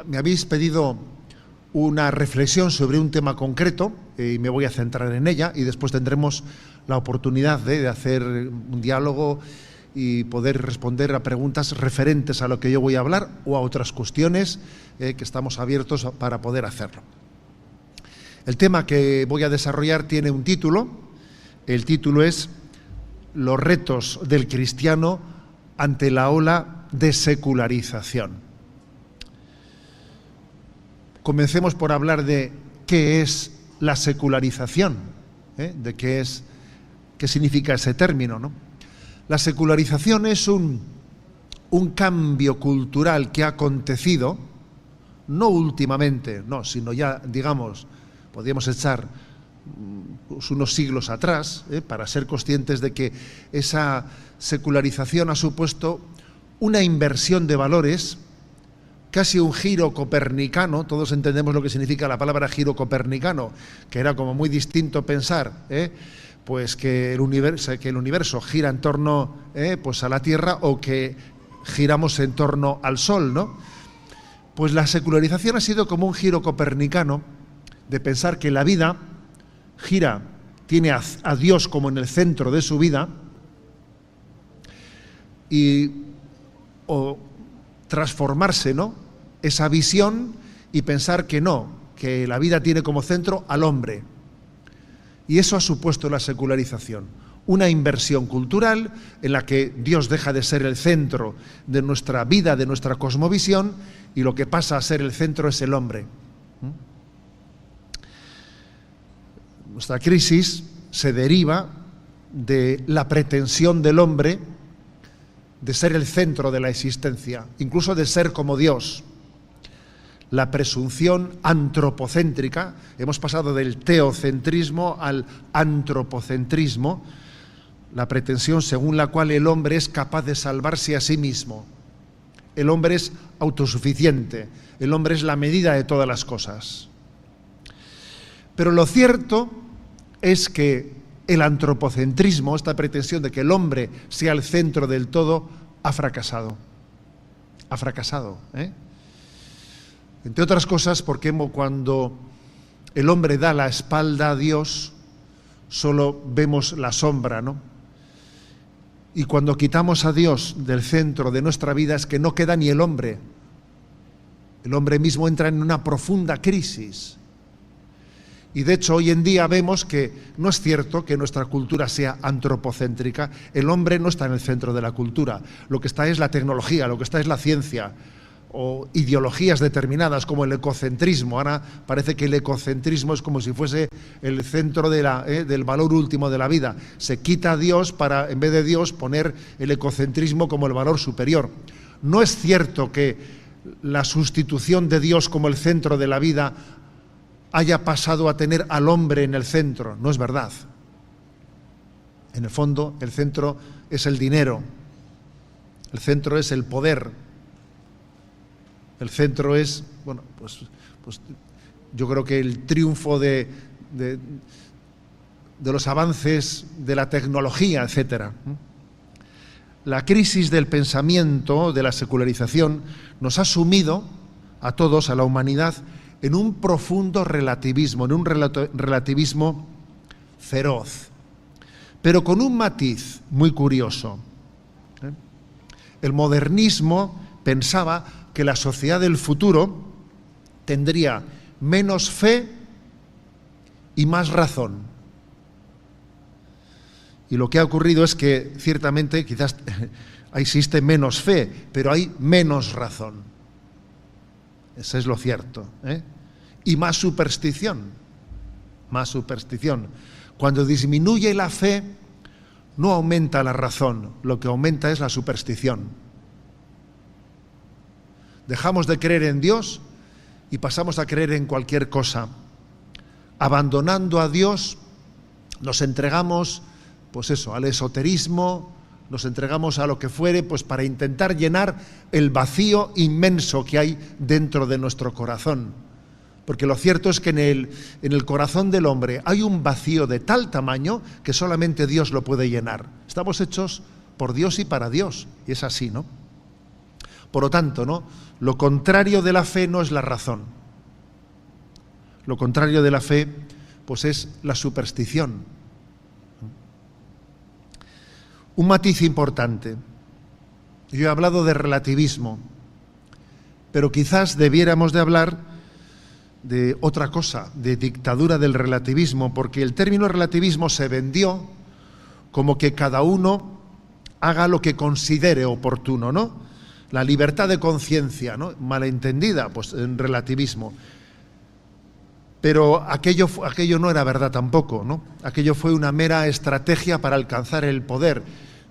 Me habéis pedido una reflexión sobre un tema concreto y me voy a centrar en ella y después tendremos la oportunidad de hacer un diálogo y poder responder a preguntas referentes a lo que yo voy a hablar o a otras cuestiones que estamos abiertos para poder hacerlo. El tema que voy a desarrollar tiene un título. El título es Los retos del cristiano ante la ola de secularización. Comencemos por hablar de qué es la secularización, de qué significa ese término, ¿no? La secularización es un cambio cultural que ha acontecido, no últimamente, no, sino ya, digamos, podríamos echar unos siglos atrás, para ser conscientes de que esa secularización ha supuesto una inversión de valores, casi un giro copernicano. Todos entendemos lo que significa la palabra giro copernicano, que era como muy distinto pensar, pues que el universo gira en torno pues a la Tierra o que giramos en torno al Sol, ¿no? Pues la secularización ha sido como un giro copernicano de pensar que la vida gira, tiene a Dios como en el centro de su vida o transformarse, ¿no?, esa visión y pensar que no, que la vida tiene como centro al hombre. Y eso ha supuesto la secularización, una inversión cultural en la que Dios deja de ser el centro de nuestra vida, de nuestra cosmovisión, y lo que pasa a ser el centro es el hombre. Nuestra crisis se deriva de la pretensión del hombre de ser el centro de la existencia, incluso de ser como Dios. La presunción antropocéntrica, hemos pasado del teocentrismo al antropocentrismo, la pretensión según la cual el hombre es capaz de salvarse a sí mismo. El hombre es autosuficiente, el hombre es la medida de todas las cosas. Pero lo cierto es que el antropocentrismo, esta pretensión de que el hombre sea el centro del todo, ha fracasado. Ha fracasado, Entre otras cosas porque cuando el hombre da la espalda a Dios, solo vemos la sombra, ¿no? Y cuando quitamos a Dios del centro de nuestra vida es que no queda ni el hombre. El hombre mismo entra en una profunda crisis. Y de hecho hoy en día vemos que no es cierto que nuestra cultura sea antropocéntrica. El hombre no está en el centro de la cultura. Lo que está es la tecnología, lo que está es la ciencia, o ideologías determinadas como el ecocentrismo. Ahora parece que el ecocentrismo es como si fuese el centro del valor último de la vida. Se quita a Dios para, en vez de Dios, poner el ecocentrismo como el valor superior. No es cierto que la sustitución de Dios como el centro de la vida haya pasado a tener al hombre en el centro. No es verdad. En el fondo, el centro es el dinero. El centro es el poder. El centro es, bueno, pues yo creo que el triunfo de los avances de la tecnología, etcétera. La crisis del pensamiento, de la secularización, nos ha sumido a todos, a la humanidad, en un profundo relativismo, en un relativismo feroz, pero con un matiz muy curioso. El modernismo pensaba que la sociedad del futuro tendría menos fe y más razón. Y lo que ha ocurrido es que ciertamente quizás existe menos fe, pero hay menos razón. Eso es lo cierto, Y más superstición. Más superstición. Cuando disminuye la fe, no aumenta la razón, lo que aumenta es la superstición. Dejamos de creer en Dios y pasamos a creer en cualquier cosa. Abandonando a Dios, nos entregamos, pues eso, al esoterismo, nos entregamos a lo que fuere, pues para intentar llenar el vacío inmenso que hay dentro de nuestro corazón. Porque lo cierto es que en el corazón del hombre hay un vacío de tal tamaño que solamente Dios lo puede llenar. Estamos hechos por Dios y para Dios, y es así, ¿no? Por lo tanto, ¿no?, lo contrario de la fe no es la razón. Lo contrario de la fe, pues es la superstición. Un matiz importante. Yo he hablado de relativismo, pero quizás debiéramos de hablar de otra cosa, de dictadura del relativismo, porque el término relativismo se vendió como que cada uno haga lo que considere oportuno, ¿no? La libertad de conciencia, ¿no?, malentendida, pues en relativismo. Pero aquello no era verdad tampoco, ¿no? Aquello fue una mera estrategia para alcanzar el poder.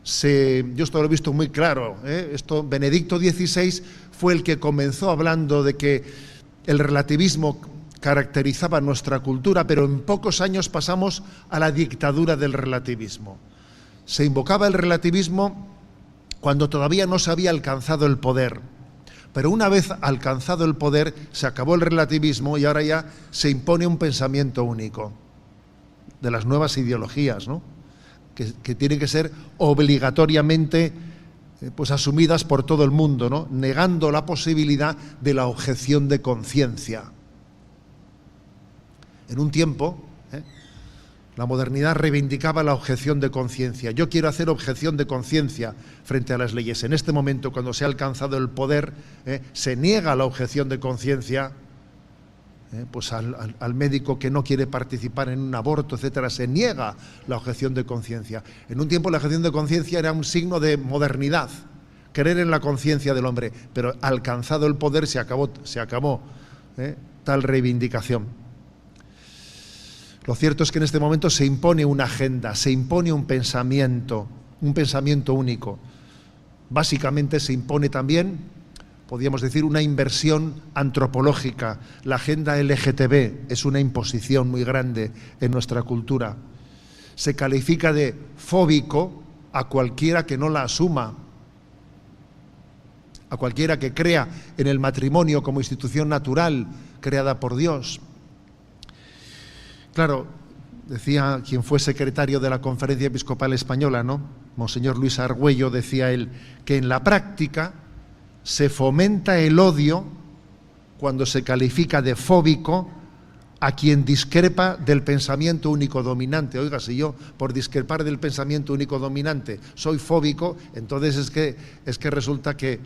Yo esto lo he visto muy claro, ¿eh? Benedicto XVI fue el que comenzó hablando de que el relativismo caracterizaba nuestra cultura, pero en pocos años pasamos a la dictadura del relativismo. Se invocaba el relativismo cuando todavía no se había alcanzado el poder. Pero una vez alcanzado el poder, se acabó el relativismo y ahora ya se impone un pensamiento único de las nuevas ideologías, ¿no?, que tienen que ser obligatoriamente pues asumidas por todo el mundo, ¿no?, negando la posibilidad de la objeción de conciencia. En un tiempo, la modernidad reivindicaba la objeción de conciencia. Yo quiero hacer objeción de conciencia frente a las leyes. En este momento, cuando se ha alcanzado el poder, se niega la objeción de conciencia, pues al médico que no quiere participar en un aborto, etcétera, se niega la objeción de conciencia. En un tiempo la objeción de conciencia era un signo de modernidad, creer en la conciencia del hombre, pero alcanzado el poder se acabó tal reivindicación. Lo cierto es que en este momento se impone una agenda, se impone un pensamiento único. Básicamente se impone también, podríamos decir, una inversión antropológica. La agenda LGTB es una imposición muy grande en nuestra cultura. Se califica de fóbico a cualquiera que no la asuma, a cualquiera que crea en el matrimonio como institución natural creada por Dios. Claro, decía quien fue secretario de la Conferencia Episcopal Española, ¿no?, Monseñor Luis Argüello, decía él que en la práctica se fomenta el odio cuando se califica de fóbico a quien discrepa del pensamiento único dominante. Oiga, si yo por discrepar del pensamiento único dominante soy fóbico, entonces es que resulta que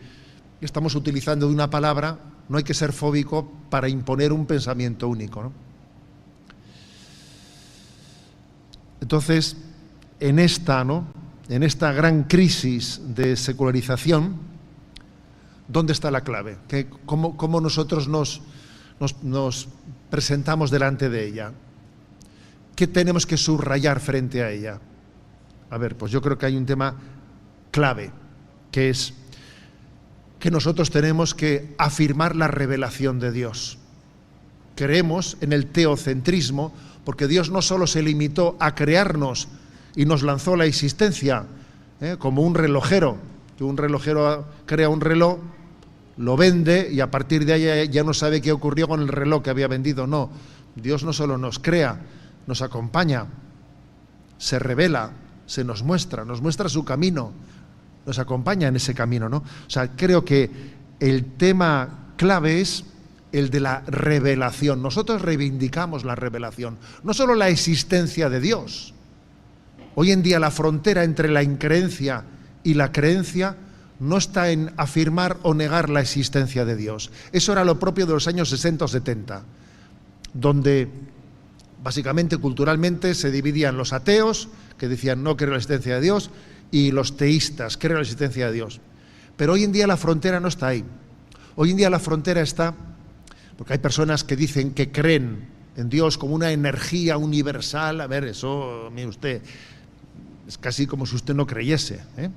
estamos utilizando de una palabra. No hay que ser fóbico para imponer un pensamiento único, ¿no? Entonces, en esta gran crisis de secularización, ¿dónde está la clave? ¿Cómo nosotros nos presentamos delante de ella? ¿Qué tenemos que subrayar frente a ella? A ver, pues yo creo que hay un tema clave, que es que nosotros tenemos que afirmar la revelación de Dios. Creemos en el teocentrismo, porque Dios no solo se limitó a crearnos y nos lanzó la existencia, como un relojero, que un relojero crea un reloj, lo vende y a partir de ahí ya no sabe qué ocurrió con el reloj que había vendido. No, Dios no solo nos crea, nos acompaña, se revela, se nos muestra su camino, nos acompaña en ese camino, ¿no? O sea, creo que el tema clave es el de la revelación. Nosotros reivindicamos la revelación, no solo la existencia de Dios. Hoy en día la frontera entre la increencia y la creencia no está en afirmar o negar la existencia de Dios. Eso era lo propio de los años 60 o 70, donde básicamente culturalmente se dividían los ateos, que decían no creo en la existencia de Dios, y los teístas, creen en la existencia de Dios. Pero hoy en día la frontera no está ahí. Hoy en día la frontera está, porque hay personas que dicen que creen en Dios como una energía universal. A ver, eso, mire usted, es casi como si usted no creyese, ¿eh?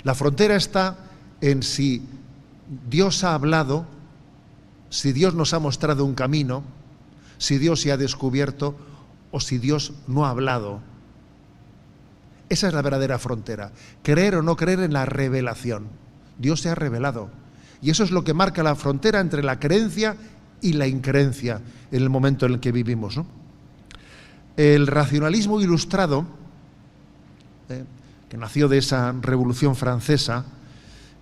La frontera está en si Dios ha hablado, si Dios nos ha mostrado un camino, si Dios se ha descubierto o si Dios no ha hablado. Esa es la verdadera frontera. Creer o no creer en la revelación. Dios se ha revelado. Y eso es lo que marca la frontera entre la creencia y la increencia en el momento en el que vivimos, ¿no? El racionalismo ilustrado, que nació de esa Revolución Francesa,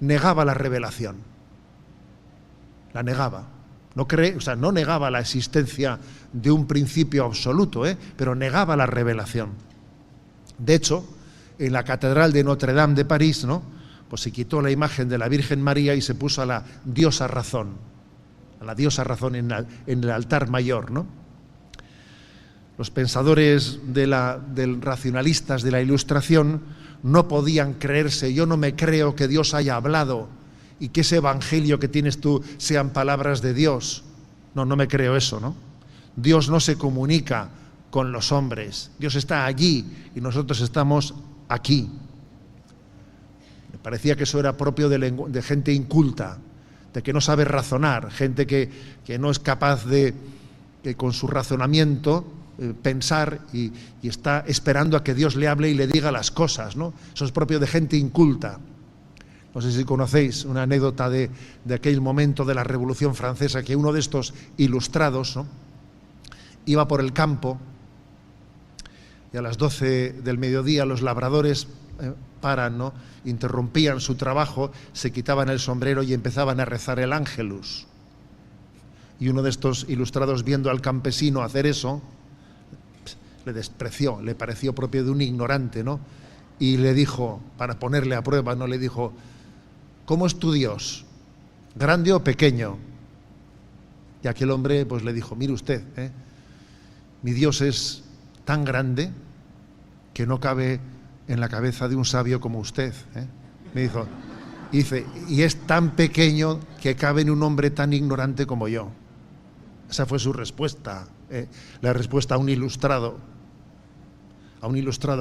negaba la revelación. La negaba. No negaba la existencia de un principio absoluto, pero negaba la revelación. De hecho, en la Catedral de Notre Dame de París, ¿no?, pues se quitó la imagen de la Virgen María y se puso a la diosa razón, en el altar mayor, ¿no? Los pensadores del racionalistas de la Ilustración no podían creerse. Yo no me creo que Dios haya hablado y que ese evangelio que tienes tú sean palabras de Dios. No me creo eso, ¿no? Dios no se comunica con los hombres. Dios está allí y nosotros estamos aquí. Me parecía que eso era propio de gente inculta, de que no sabe razonar, gente que no es capaz de que con su razonamiento pensar y está esperando a que Dios le hable y le diga las cosas, ¿no? Eso es propio de gente inculta. No sé si conocéis una anécdota de aquel momento de la Revolución Francesa, que uno de estos ilustrados, ¿no?, iba por el campo y a las 12 del mediodía los labradores paran, ¿no?, interrumpían su trabajo, se quitaban el sombrero y empezaban a rezar el Ángelus. Y uno de estos ilustrados, viendo al campesino hacer eso, le despreció, le pareció propio de un ignorante, ¿no? Y le dijo, para ponerle a prueba, ¿no?, le dijo: ¿cómo es tu Dios? ¿Grande o pequeño? Y aquel hombre pues le dijo: mire usted, mi Dios es tan grande que no cabe en la cabeza de un sabio como usted. Me dice, y es tan pequeño que cabe en un hombre tan ignorante como yo. Esa fue su respuesta, la respuesta a un ilustrado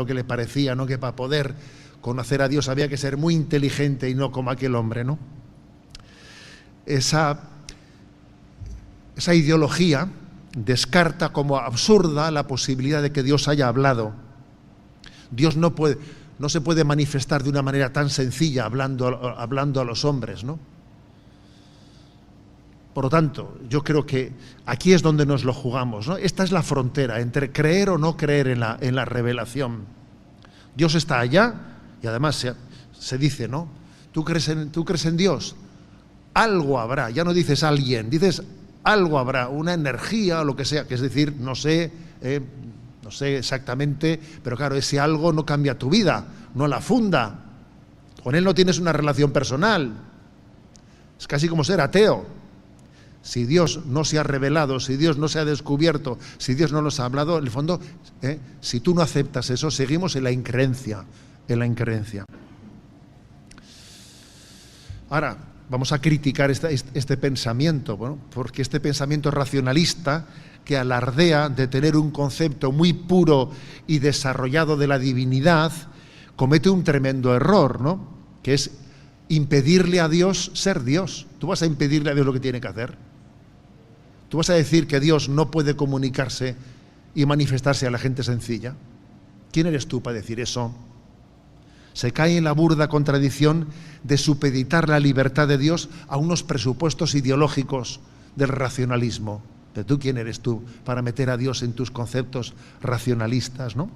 que le parecía, ¿no?, que para poder conocer a Dios había que ser muy inteligente y no como aquel hombre, ¿no? Esa ideología descarta como absurda la posibilidad de que Dios haya hablado. Dios no se puede manifestar de una manera tan sencilla hablando a los hombres, ¿no? Por lo tanto, yo creo que aquí es donde nos lo jugamos, ¿no? Esta es la frontera entre creer o no creer en la revelación. Dios está allá y además se dice, ¿no? ¿Tú crees en Dios? Algo habrá, ya no dices alguien, dices algo habrá, una energía o lo que sea, que es decir, no sé exactamente, pero claro, ese algo no cambia tu vida, no la funda. Con él no tienes una relación personal. Es casi como ser ateo. Si Dios no se ha revelado, si Dios no se ha descubierto, si Dios no nos ha hablado, en el fondo, si tú no aceptas eso, seguimos en la increencia, Ahora, vamos a criticar este pensamiento, bueno, porque este pensamiento racionalista que alardea de tener un concepto muy puro y desarrollado de la divinidad, comete un tremendo error, ¿no?, que es impedirle a Dios ser Dios. ¿Tú vas a impedirle a Dios lo que tiene que hacer? ¿Tú vas a decir que Dios no puede comunicarse y manifestarse a la gente sencilla? ¿Quién eres tú para decir eso? Se cae en la burda contradicción de supeditar la libertad de Dios a unos presupuestos ideológicos del racionalismo. ¿Pero tú quién eres tú para meter a Dios en tus conceptos racionalistas, no?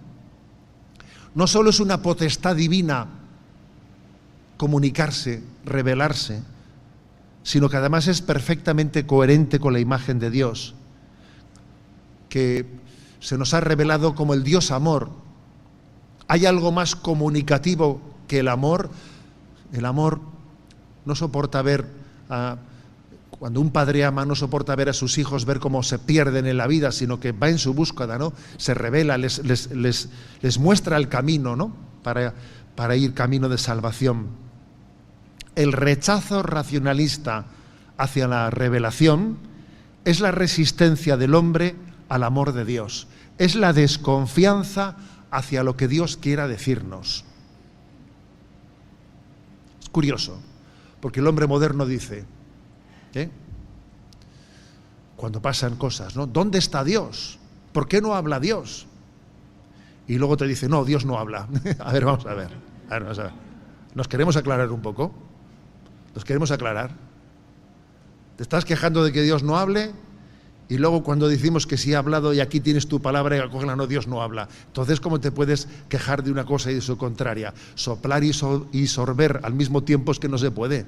No solo es una potestad divina comunicarse, revelarse, sino que además es perfectamente coherente con la imagen de Dios, que se nos ha revelado como el Dios amor. ¿Hay algo más comunicativo que el amor? El amor no soporta ver, cuando un padre ama, no soporta ver a sus hijos, ver cómo se pierden en la vida, sino que va en su búsqueda, ¿no? Se revela, les muestra el camino, ¿no?, para ir camino de salvación. El rechazo racionalista hacia la revelación es la resistencia del hombre al amor de Dios, es la desconfianza hacia lo que Dios quiera decirnos. Es curioso, porque el hombre moderno dice, cuando pasan cosas, ¿no?, ¿dónde está Dios? ¿Por qué no habla Dios? Y luego te dice, no, Dios no habla. Vamos a ver. ¿Nos queremos aclarar un poco? ¿Nos queremos aclarar? ¿Te estás quejando de que Dios no hable? Y luego cuando decimos que sí ha hablado y aquí tienes tu palabra y acógela, no, Dios no habla. Entonces, ¿cómo te puedes quejar de una cosa y de su contraria? Soplar y sorber al mismo tiempo es que no se puede.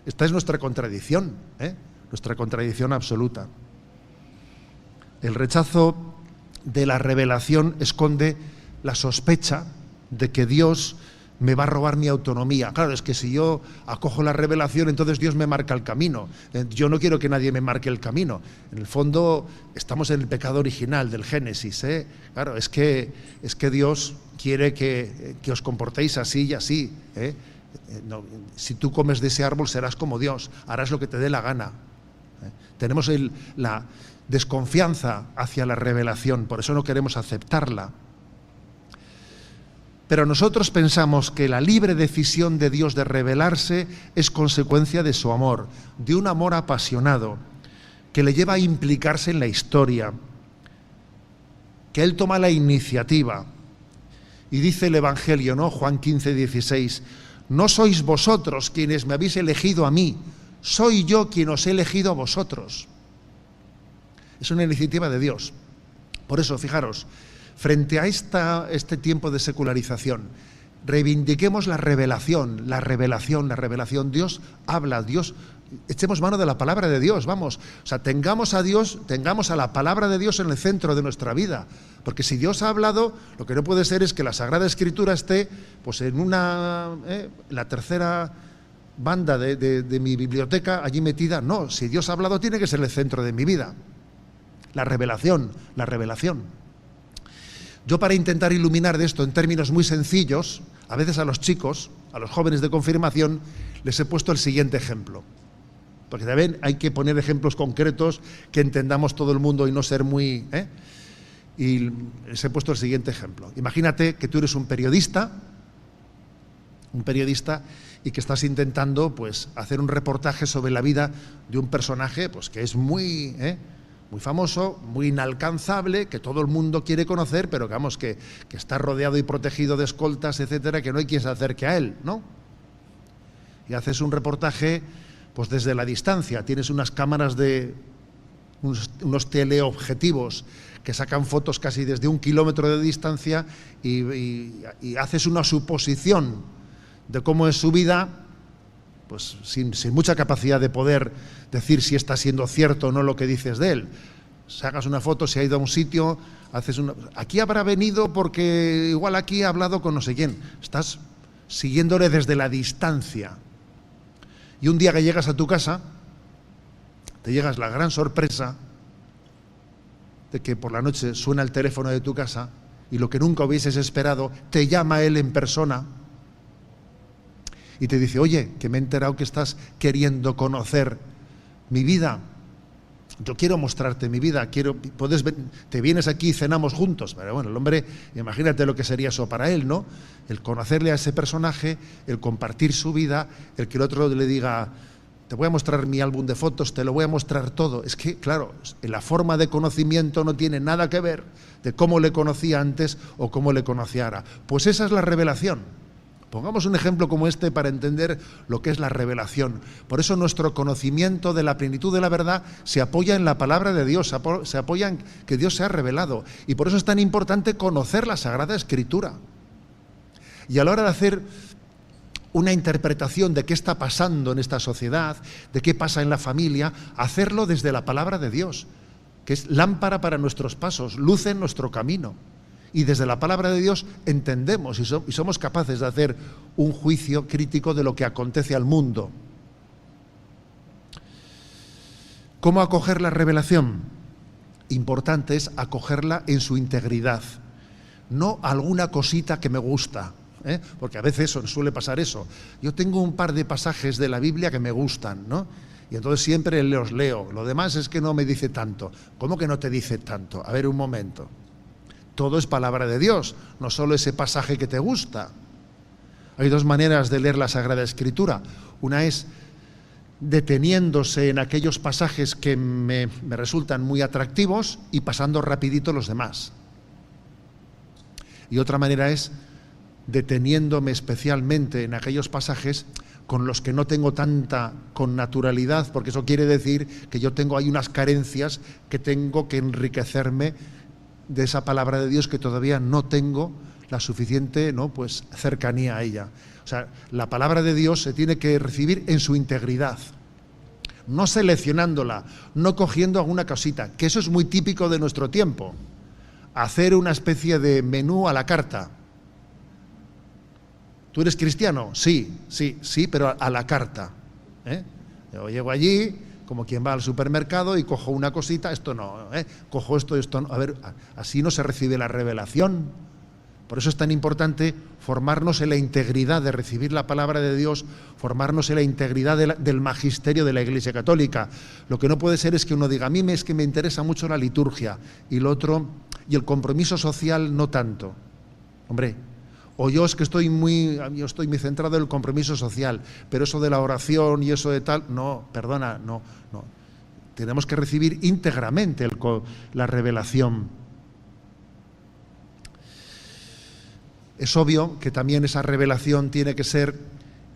Esta es nuestra contradicción, nuestra contradicción absoluta. El rechazo de la revelación esconde la sospecha de que Dios me va a robar mi autonomía. Claro, es que si yo acojo la revelación, entonces Dios me marca el camino. Yo no quiero que nadie me marque el camino. En el fondo, estamos en el pecado original del Génesis. Claro, es que Dios quiere que os comportéis así y así. No, si tú comes de ese árbol serás como Dios, harás lo que te dé la gana. Tenemos la desconfianza hacia la revelación, por eso no queremos aceptarla. Pero nosotros pensamos que la libre decisión de Dios de revelarse es consecuencia de su amor, de un amor apasionado, que le lleva a implicarse en la historia, que Él toma la iniciativa. Y dice el Evangelio, ¿no? Juan 15, 16, no sois vosotros quienes me habéis elegido a mí, soy yo quien os he elegido a vosotros. Es una iniciativa de Dios. Por eso, fijaros, frente a este tiempo de secularización, reivindiquemos la revelación. Dios habla, echemos mano de la palabra de Dios, vamos. O sea, tengamos a Dios, tengamos a la palabra de Dios en el centro de nuestra vida. Porque si Dios ha hablado, lo que no puede ser es que la Sagrada Escritura esté pues en la tercera banda de mi biblioteca allí metida. No, si Dios ha hablado tiene que ser el centro de mi vida. La revelación. Yo, para intentar iluminar de esto en términos muy sencillos, a veces a los chicos, a los jóvenes de confirmación, les he puesto el siguiente ejemplo. Porque también hay que poner ejemplos concretos que entendamos todo el mundo y no ser muy... Y les he puesto el siguiente ejemplo. Imagínate que tú eres un periodista y que estás intentando pues hacer un reportaje sobre la vida de un personaje pues que es muy famoso, muy inalcanzable, que todo el mundo quiere conocer, pero que está rodeado y protegido de escoltas, etcétera, que no hay quien se acerque a él, ¿no? Y haces un reportaje pues desde la distancia, tienes unas cámaras unos teleobjetivos que sacan fotos casi desde 1 kilómetro de distancia y haces una suposición de cómo es su vida, pues sin mucha capacidad de poder decir si está siendo cierto o no lo que dices de él. Sacas una foto, si ha ido a un sitio, aquí habrá venido porque igual aquí ha hablado con no sé quién. Estás siguiéndole desde la distancia. Y un día que llegas a tu casa, te llegas la gran sorpresa de que por la noche suena el teléfono de tu casa y lo que nunca hubieses esperado, te llama él en persona y te dice, oye, que me he enterado que estás queriendo conocer mi vida. Yo quiero mostrarte mi vida, te vienes aquí y cenamos juntos. Pero bueno, el hombre, imagínate lo que sería eso para él, ¿no? El conocerle a ese personaje, el compartir su vida, el que el otro le diga, te voy a mostrar mi álbum de fotos, te lo voy a mostrar todo. Es que, claro, la forma de conocimiento no tiene nada que ver de cómo le conocía antes o cómo le conocía ahora. Pues esa es la revelación. Pongamos un ejemplo como este para entender lo que es la revelación. Por eso nuestro conocimiento de la plenitud de la verdad se apoya en la palabra de Dios, se apoya en que Dios se ha revelado. Y por eso es tan importante conocer la Sagrada Escritura. Y a la hora de hacer una interpretación de qué está pasando en esta sociedad, de qué pasa en la familia, hacerlo desde la palabra de Dios, que es lámpara para nuestros pasos, luz en nuestro camino. Y desde la palabra de Dios entendemos y somos capaces de hacer un juicio crítico de lo que acontece al mundo. ¿Cómo acoger la revelación? Importante es acogerla en su integridad, no alguna cosita que me gusta, porque a veces suele pasar eso. Yo tengo un par de pasajes de la Biblia que me gustan, ¿no? Y entonces siempre los leo. Lo demás es que no me dice tanto. ¿Cómo que no te dice tanto? A ver, un momento. Todo es palabra de Dios, no solo ese pasaje que te gusta. Hay dos maneras de leer la Sagrada Escritura. Una es deteniéndose en aquellos pasajes que me resultan muy atractivos y pasando rapidito los demás. Y otra manera es deteniéndome especialmente en aquellos pasajes con los que no tengo tanta connaturalidad, porque eso quiere decir que yo hay unas carencias que tengo que enriquecerme de esa palabra de Dios que todavía no tengo la suficiente, ¿no?, pues, cercanía a ella. O sea, la palabra de Dios se tiene que recibir en su integridad, no seleccionándola, no cogiendo alguna cosita, que eso es muy típico de nuestro tiempo. Hacer una especie de menú a la carta. ¿Tú eres cristiano? Sí, pero a la carta. Yo llego allí, como quien va al supermercado, y cojo una cosita, esto no, cojo esto no. A ver, así no se recibe la revelación. Por eso es tan importante formarnos en la integridad de recibir la palabra de Dios, formarnos en la integridad del magisterio de la Iglesia Católica. Lo que no puede ser es que uno diga, a mí es que me interesa mucho la liturgia, y lo otro, y el compromiso social no tanto. Hombre, o yo es que estoy muy centrado en el compromiso social, pero eso de la oración y eso de tal, no, perdona, no. Tenemos que recibir íntegramente la revelación. Es obvio que también esa revelación tiene que ser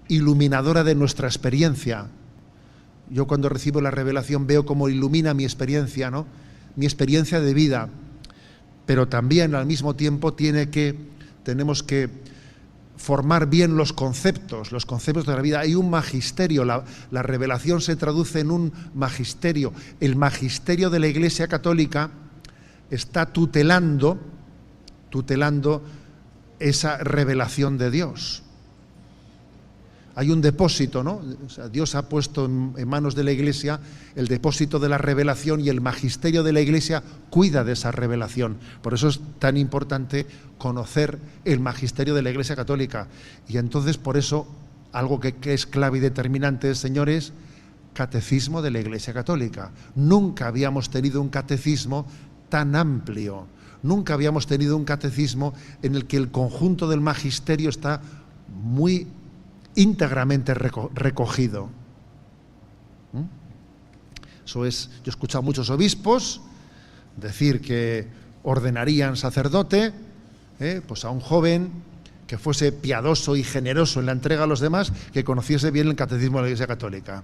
iluminadora de nuestra experiencia. Yo cuando recibo la revelación veo cómo ilumina mi experiencia, ¿no?, mi experiencia de vida, pero también al mismo tiempo tenemos que formar bien los conceptos de la vida. Hay un magisterio, la revelación se traduce en un magisterio. El magisterio de la Iglesia Católica está tutelando esa revelación de Dios. Hay un depósito, ¿no? O sea, Dios ha puesto en manos de la Iglesia el depósito de la revelación, y el magisterio de la Iglesia cuida de esa revelación. Por eso es tan importante conocer el magisterio de la Iglesia Católica. Y entonces, por eso, algo que es clave y determinante, señores, catecismo de la Iglesia Católica. Nunca habíamos tenido un catecismo tan amplio. Nunca habíamos tenido un catecismo en el que el conjunto del magisterio está muy íntegramente recogido. Eso es, yo he escuchado a muchos obispos decir que ordenarían sacerdote, pues a un joven que fuese piadoso y generoso en la entrega a los demás, que conociese bien el catecismo de la Iglesia Católica.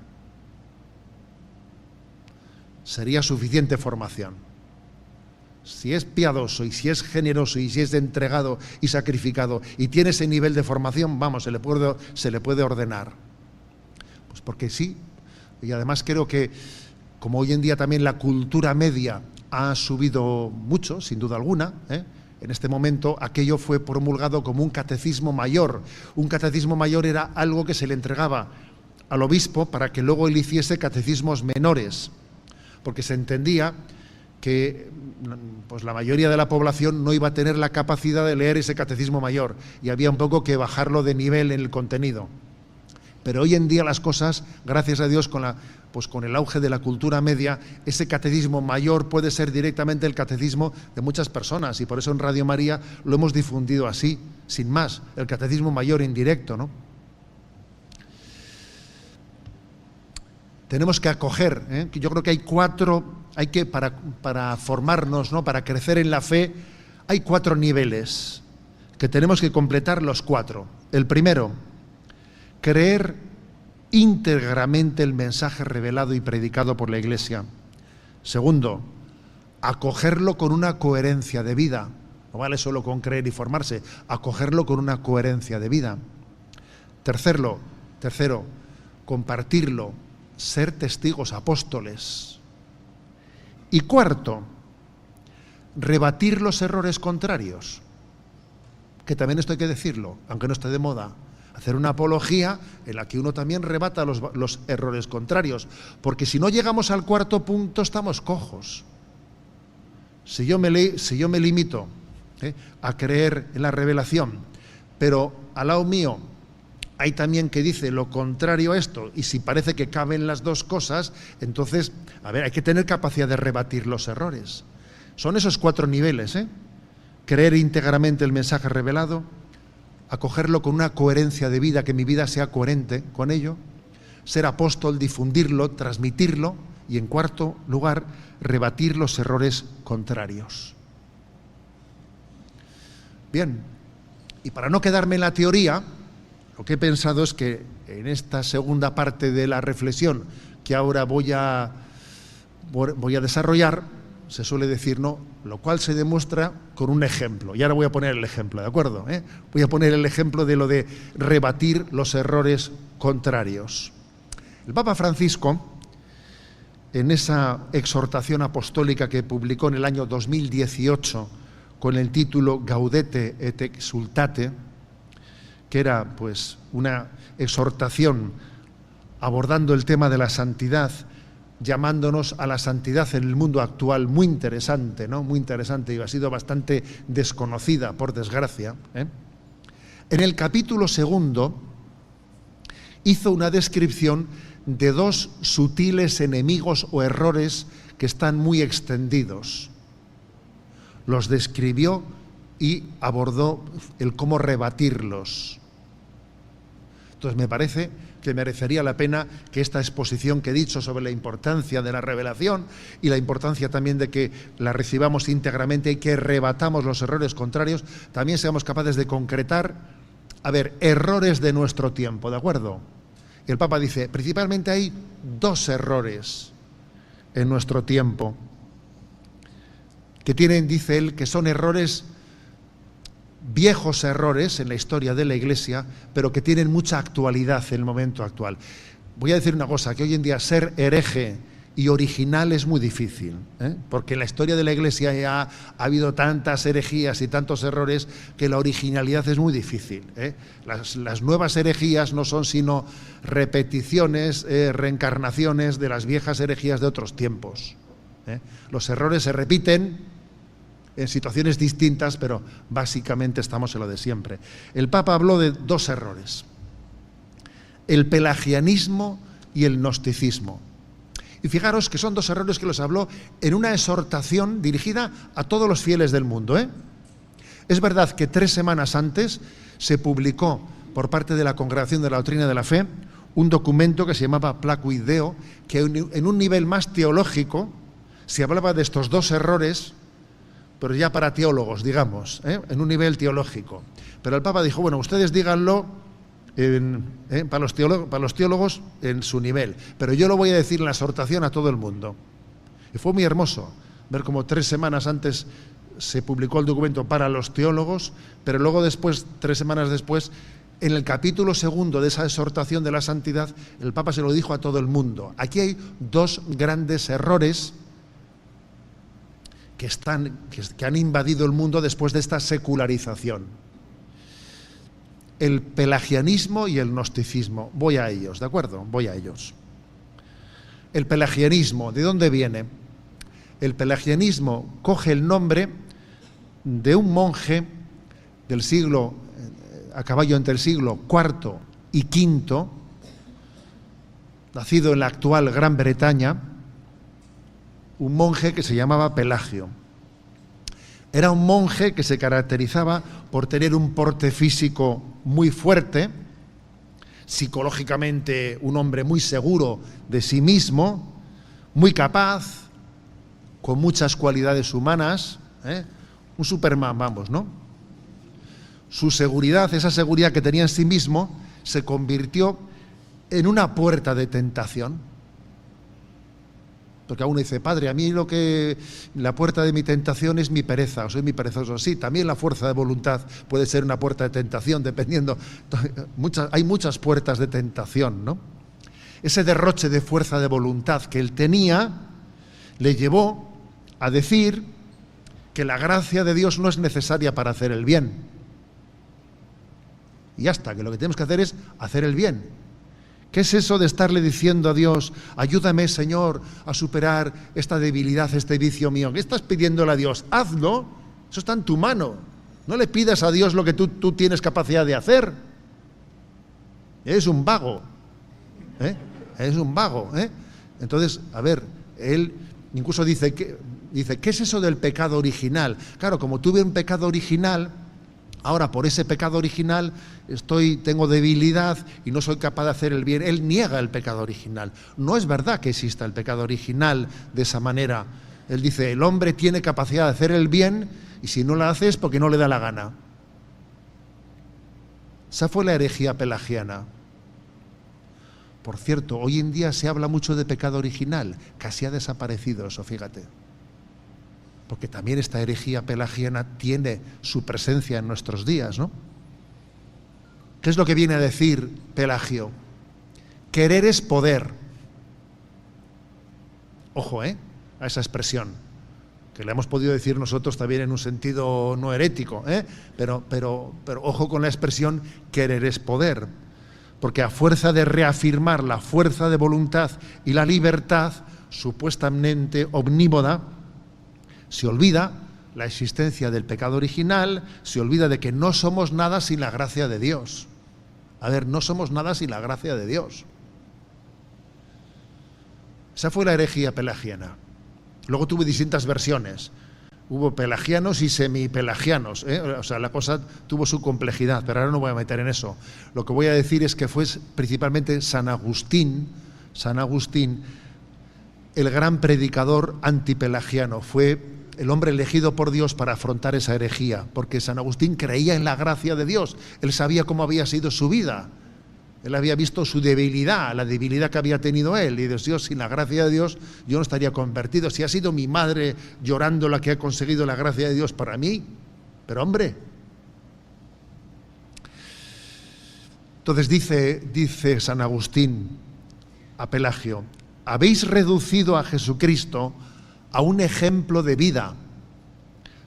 Sería suficiente formación. Si es piadoso y si es generoso y si es entregado y sacrificado y tiene ese nivel de formación, vamos, se le puede ordenar. Pues porque sí. Y además creo que, como hoy en día también la cultura media ha subido mucho, sin duda alguna, en este momento aquello fue promulgado como un catecismo mayor. Un catecismo mayor era algo que se le entregaba al obispo para que luego él hiciese catecismos menores, porque se entendía que pues la mayoría de la población no iba a tener la capacidad de leer ese catecismo mayor, y había un poco que bajarlo de nivel en el contenido. Pero hoy en día las cosas, gracias a Dios, con el auge de la cultura media, ese catecismo mayor puede ser directamente el catecismo de muchas personas, y por eso en Radio María lo hemos difundido así, sin más, el catecismo mayor en directo, ¿no? Tenemos que acoger, yo creo que para formarnos, ¿no?, para crecer en la fe, hay 4 niveles que tenemos que completar los 4. El primero, creer íntegramente el mensaje revelado y predicado por la Iglesia. Segundo, acogerlo con una coherencia de vida. No vale solo con creer y formarse, acogerlo con una coherencia de vida. Tercero, compartirlo, ser testigos apóstoles. Y cuarto, rebatir los errores contrarios, que también esto hay que decirlo, aunque no esté de moda. Hacer una apología en la que uno también rebata los errores contrarios, porque si no llegamos al cuarto punto estamos cojos. Si yo me limito a creer en la revelación, pero al lado mío hay también que dice lo contrario a esto, y si parece que caben las dos cosas, entonces, hay que tener capacidad de rebatir los errores. Son esos 4 niveles, creer íntegramente el mensaje revelado, acogerlo con una coherencia de vida, que mi vida sea coherente con ello, ser apóstol, difundirlo, transmitirlo, y en cuarto lugar, rebatir los errores contrarios. Bien, y para no quedarme en la teoría, lo que he pensado es que en esta segunda parte de la reflexión que ahora voy a desarrollar, se suele decir no, lo cual se demuestra con un ejemplo. Y ahora voy a poner el ejemplo, ¿de acuerdo? Voy a poner el ejemplo de lo de rebatir los errores contrarios. El Papa Francisco, en esa exhortación apostólica que publicó en el año 2018 con el título Gaudete et Exsultate, que era pues una exhortación abordando el tema de la santidad, llamándonos a la santidad en el mundo actual, muy interesante, ¿no? Muy interesante, y ha sido bastante desconocida, por desgracia. En el capítulo 2 hizo una descripción de dos sutiles enemigos o errores que están muy extendidos. Los describió y abordó el cómo rebatirlos. Entonces me parece que merecería la pena que esta exposición que he dicho sobre la importancia de la revelación y la importancia también de que la recibamos íntegramente y que rebatamos los errores contrarios, también seamos capaces de concretar, errores de nuestro tiempo, ¿de acuerdo? El Papa dice, principalmente hay dos errores en nuestro tiempo, que tienen, dice él, que son errores, viejos errores en la historia de la Iglesia, pero que tienen mucha actualidad en el momento actual. Voy a decir una cosa, que hoy en día ser hereje y original es muy difícil, porque en la historia de la Iglesia ya ha habido tantas herejías y tantos errores que la originalidad es muy difícil. Las nuevas herejías no son sino repeticiones, reencarnaciones de las viejas herejías de otros tiempos. Los errores se repiten en situaciones distintas, pero básicamente estamos en lo de siempre. El Papa habló de dos errores: el pelagianismo y el gnosticismo. Y fijaros que son dos errores que los habló en una exhortación dirigida a todos los fieles del mundo. Es verdad que 3 semanas antes se publicó por parte de la Congregación de la Doctrina de la Fe un documento que se llamaba Placuit Deo, que en un nivel más teológico se hablaba de estos dos errores, pero ya para teólogos, digamos, en un nivel teológico. Pero el Papa dijo, bueno, ustedes díganlo para los teólogos en su nivel, pero yo lo voy a decir en la exhortación a todo el mundo. Y fue muy hermoso ver cómo 3 semanas antes se publicó el documento para los teólogos, pero luego después, 3 semanas después, en el capítulo 2 de esa exhortación de la santidad, el Papa se lo dijo a todo el mundo. Aquí hay dos grandes errores que han invadido el mundo después de esta secularización: el pelagianismo y el gnosticismo. Voy a ellos, ¿de acuerdo? Voy a ellos. El pelagianismo, ¿de dónde viene? El pelagianismo coge el nombre de un monje del siglo, a caballo entre el siglo IV y V, nacido en la actual Gran Bretaña, un monje que se llamaba Pelagio. Era un monje que se caracterizaba por tener un porte físico muy fuerte, psicológicamente un hombre muy seguro de sí mismo, muy capaz, con muchas cualidades humanas, un Superman, vamos, ¿no? Su seguridad, esa seguridad que tenía en sí mismo, se convirtió en una puerta de tentación. Porque uno dice, padre, a mí la puerta de mi tentación es mi pereza, o soy muy perezoso. Sí, también la fuerza de voluntad puede ser una puerta de tentación, dependiendo. Hay muchas puertas de tentación, ¿no? Ese derroche de fuerza de voluntad que él tenía le llevó a decir que la gracia de Dios no es necesaria para hacer el bien. Y ya está, que lo que tenemos que hacer es hacer el bien. ¿Qué es eso de estarle diciendo a Dios, ayúdame, Señor, a superar esta debilidad, este vicio mío? ¿Qué estás pidiéndole a Dios? Hazlo, eso está en tu mano. No le pidas a Dios lo que tú tienes capacidad de hacer. Eres un vago. Eres un vago. Entonces, él incluso dice, ¿qué es eso del pecado original? Claro, como tuve un pecado original, ahora por ese pecado original tengo debilidad y no soy capaz de hacer el bien. Él niega el pecado original. No es verdad que exista el pecado original de esa manera. Él dice, el hombre tiene capacidad de hacer el bien y si no lo hace es porque no le da la gana. Esa fue la herejía pelagiana. Por cierto, hoy en día se habla mucho de pecado original, casi ha desaparecido eso, fíjate. Porque también esta herejía pelagiana tiene su presencia en nuestros días, ¿no? ¿Qué es lo que viene a decir Pelagio? Querer es poder. Ojo, a esa expresión, que la hemos podido decir nosotros también en un sentido no herético, pero ojo con la expresión querer es poder. Porque a fuerza de reafirmar la fuerza de voluntad y la libertad supuestamente omnímoda, se olvida la existencia del pecado original, se olvida de que no somos nada sin la gracia de Dios. A ver, no somos nada sin la gracia de Dios. Esa fue la herejía pelagiana. Luego tuvo distintas versiones. Hubo pelagianos y semipelagianos, O sea, la cosa tuvo su complejidad, pero ahora no voy a meter en eso. Lo que voy a decir es que fue principalmente San Agustín, el gran predicador antipelagiano. Fue el hombre elegido por Dios para afrontar esa herejía, porque San Agustín creía en la gracia de Dios. Él sabía cómo había sido su vida. Él había visto su debilidad, la debilidad que había tenido él, y Dios, sin la gracia de Dios yo no estaría convertido. Si ha sido mi madre llorando la que ha conseguido la gracia de Dios para mí, pero hombre. Entonces dice San Agustín a Pelagio: habéis reducido a Jesucristo a un ejemplo de vida,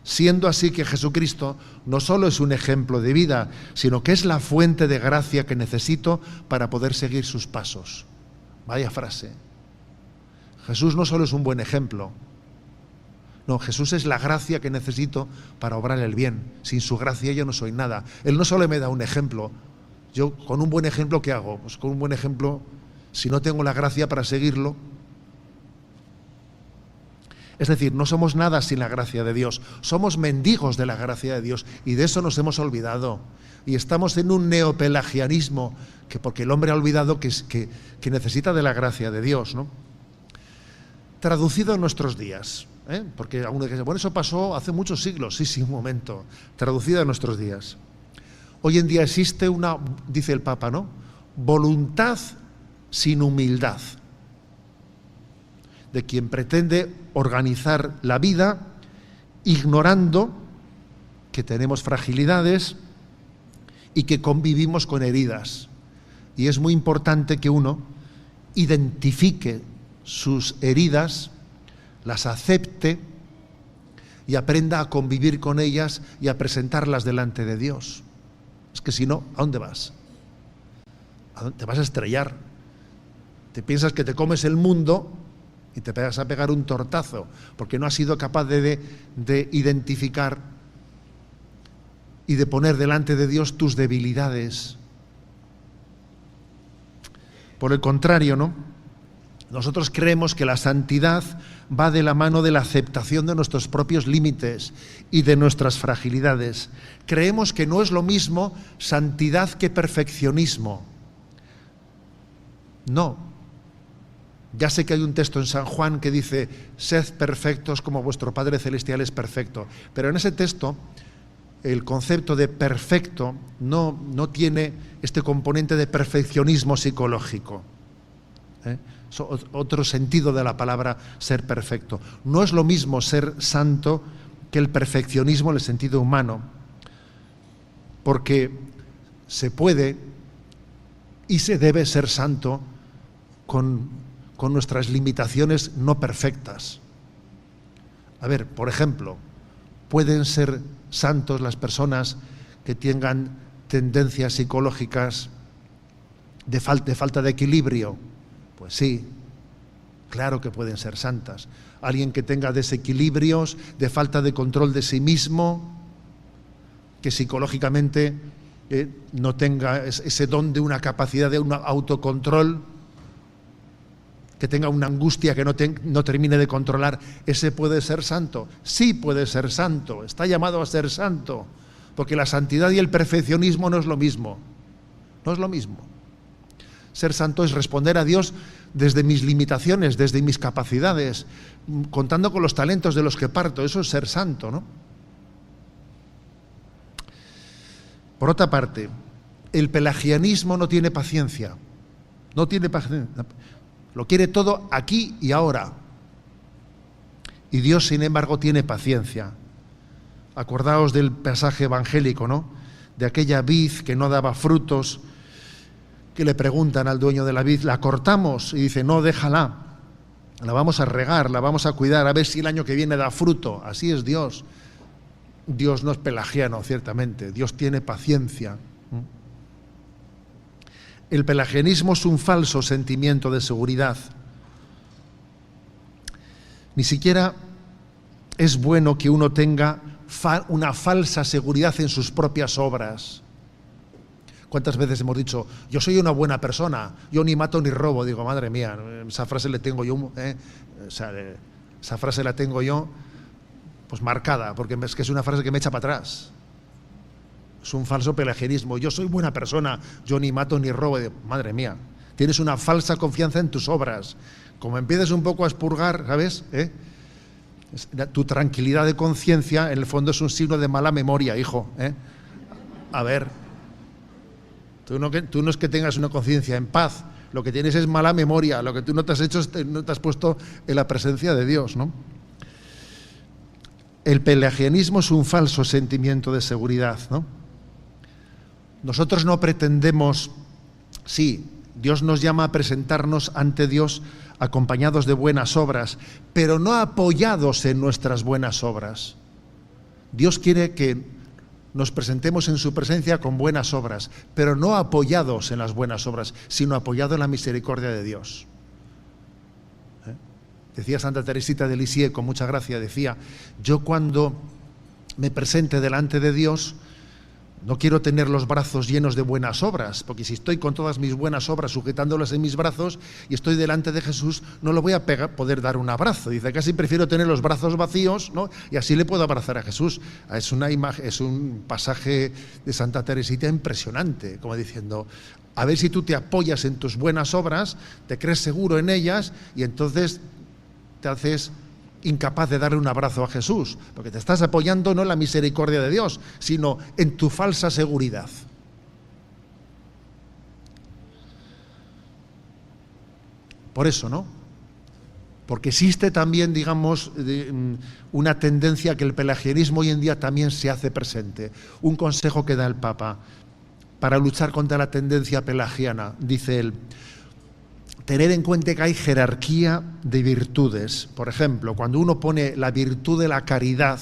siendo así que Jesucristo no solo es un ejemplo de vida, sino que es la fuente de gracia que necesito para poder seguir sus pasos. Vaya frase. Jesús no solo es un buen ejemplo, no, Jesús es la gracia que necesito para obrar el bien. Sin su gracia yo no soy nada. Él no solo me da un ejemplo. Yo con un buen ejemplo, ¿qué hago? Pues con un buen ejemplo, si no tengo la gracia para seguirlo. Es decir, no somos nada sin la gracia de Dios, somos mendigos de la gracia de Dios, y de eso nos hemos olvidado. Y estamos en un neopelagianismo, porque el hombre ha olvidado que necesita de la gracia de Dios, ¿no? Traducido en nuestros días, porque alguno dice, bueno, eso pasó hace muchos siglos. Sí, un momento. Traducido en nuestros días. Hoy en día existe una, dice el Papa, ¿no?, voluntad sin humildad, de quien pretende organizar la vida ignorando que tenemos fragilidades y que convivimos con heridas. Y es muy importante que uno identifique sus heridas, las acepte y aprenda a convivir con ellas y a presentarlas delante de Dios. Es que si no, ¿a dónde vas? Te vas a estrellar. Te piensas que te comes el mundo y te vas a pegar un tortazo, porque no has sido capaz de identificar y de poner delante de Dios tus debilidades. Por el contrario, ¿no?, nosotros creemos que la santidad va de la mano de la aceptación de nuestros propios límites y de nuestras fragilidades. Creemos que no es lo mismo santidad que perfeccionismo. No. Ya sé que hay un texto en San Juan que dice, sed perfectos como vuestro Padre Celestial es perfecto. Pero en ese texto, el concepto de perfecto no tiene este componente de perfeccionismo psicológico. Es otro sentido de la palabra ser perfecto. No es lo mismo ser santo que el perfeccionismo en el sentido humano. Porque se puede y se debe ser santo con nuestras limitaciones no perfectas. A ver, por ejemplo, pueden ser santos las personas que tengan tendencias psicológicas de falta de equilibrio. Pues sí, claro que pueden ser santas. Alguien que tenga desequilibrios, de falta de control de sí mismo, que psicológicamente no tenga ese don de una capacidad de un autocontrol, que tenga una angustia que no termine de controlar, ¿ese puede ser santo? Sí puede ser santo, está llamado a ser santo, porque la santidad y el perfeccionismo no es lo mismo, no es lo mismo. Ser santo es responder a Dios desde mis limitaciones, desde mis capacidades, contando con los talentos de los que parto. Eso es ser santo, ¿no? Por otra parte, el pelagianismo no tiene paciencia. No tiene paciencia. Lo quiere todo aquí y ahora. Y Dios, sin embargo, tiene paciencia. Acordaos del pasaje evangélico, ¿no? De aquella vid que no daba frutos, que le preguntan al dueño de la vid, ¿la cortamos? Y dice, no, déjala. La vamos a regar, la vamos a cuidar, a ver si el año que viene da fruto. Así es Dios. Dios no es pelagiano, ciertamente. Dios tiene paciencia. El pelagianismo es un falso sentimiento de seguridad. Ni siquiera es bueno que uno tenga una falsa seguridad en sus propias obras. ¿Cuántas veces hemos dicho, yo soy una buena persona, yo ni mato ni robo? Digo, madre mía, esa frase la tengo yo, esa frase la tengo yo pues marcada, porque es que es una frase que me echa para atrás. Es un falso pelagianismo. Yo soy buena persona, yo ni mato ni robo. Madre mía, tienes una falsa confianza en tus obras. Como empieces un poco a expurgar, ¿sabes? Tu tranquilidad de conciencia, en el fondo, es un signo de mala memoria, hijo. A ver, tú no es que tengas una conciencia en paz, lo que tienes es mala memoria. Lo que tú no te has hecho, no te has puesto en la presencia de Dios, ¿no? El pelagianismo es un falso sentimiento de seguridad, ¿no? Nosotros no pretendemos, sí, Dios nos llama a presentarnos ante Dios acompañados de buenas obras, pero no apoyados en nuestras buenas obras. Dios quiere que nos presentemos en su presencia con buenas obras, pero no apoyados en las buenas obras, sino apoyados en la misericordia de Dios. Decía Santa Teresita de Lisieux, con mucha gracia, decía, yo cuando me presente delante de Dios, no quiero tener los brazos llenos de buenas obras, porque si estoy con todas mis buenas obras sujetándolas en mis brazos y estoy delante de Jesús, no lo voy a poder dar un abrazo. Dice, casi prefiero tener los brazos vacíos, ¿no? Y así le puedo abrazar a Jesús. Es una imagen, es un pasaje de Santa Teresita impresionante, como diciendo, a ver si tú te apoyas en tus buenas obras, te crees seguro en ellas y entonces te haces incapaz de darle un abrazo a Jesús, porque te estás apoyando no en la misericordia de Dios, sino en tu falsa seguridad. Por eso, ¿no? Porque existe también, digamos, una tendencia que el pelagianismo hoy en día también se hace presente. Un consejo que da el Papa para luchar contra la tendencia pelagiana, dice él, tener en cuenta que hay jerarquía de virtudes. Por ejemplo, cuando uno pone la virtud de la caridad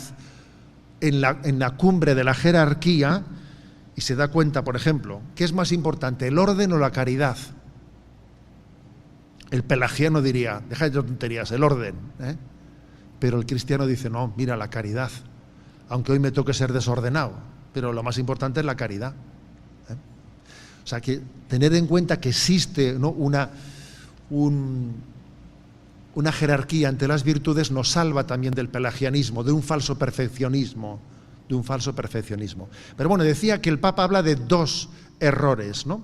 en la cumbre de la jerarquía y se da cuenta, por ejemplo, ¿qué es más importante, el orden o la caridad? El pelagiano diría, deja de tonterías, el orden, Pero el cristiano dice, no, mira, la caridad, aunque hoy me toque ser desordenado, pero lo más importante es la caridad. O sea, que tener en cuenta que existe, ¿no?, una jerarquía ante las virtudes nos salva también del pelagianismo, de un falso perfeccionismo. Pero bueno, decía que el Papa habla de dos errores, ¿no?,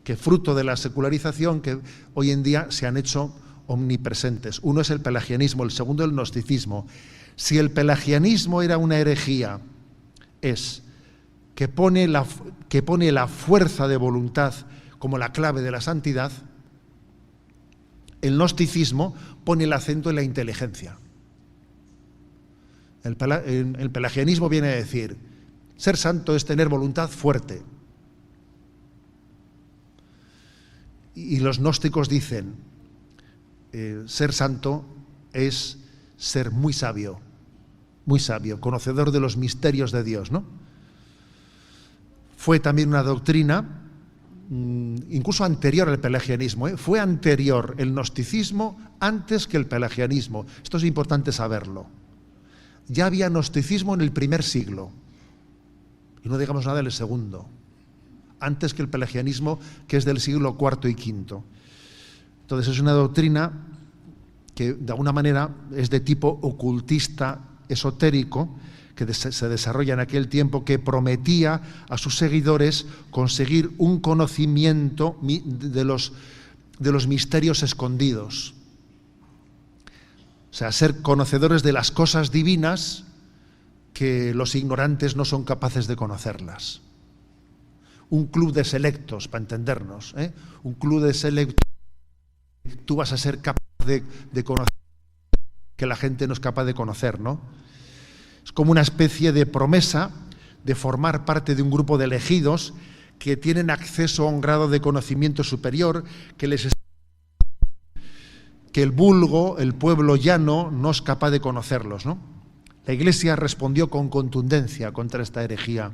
que fruto de la secularización que hoy en día se han hecho omnipresentes. Uno es el pelagianismo, el segundo el gnosticismo. Si el pelagianismo era una herejía, es que pone la fuerza de voluntad como la clave de la santidad. El gnosticismo pone el acento en la inteligencia. El pelagianismo viene a decir, ser santo es tener voluntad fuerte. Y los gnósticos dicen, ser santo es ser muy sabio, conocedor de los misterios de Dios, ¿no? Fue también una doctrina incluso anterior al pelagianismo, fue anterior el gnosticismo antes que el pelagianismo. Esto es importante saberlo. Ya había gnosticismo en el primer siglo, y no digamos nada del segundo, antes que el pelagianismo, que es del siglo IV y V. Entonces es una doctrina que de alguna manera es de tipo ocultista, esotérico, que se desarrolla en aquel tiempo, que prometía a sus seguidores conseguir un conocimiento de los misterios escondidos. O sea, ser conocedores de las cosas divinas que los ignorantes no son capaces de conocerlas. un club de selectos, para entendernos, ¿eh? Un club de selectos. Tú vas a ser capaz de conocer que la gente no es capaz de conocer, ¿no? Es como una especie de promesa de formar parte de un grupo de elegidos que tienen acceso a un grado de conocimiento superior que el vulgo, el pueblo llano, no es capaz de conocerlos, ¿no? La Iglesia respondió con contundencia contra esta herejía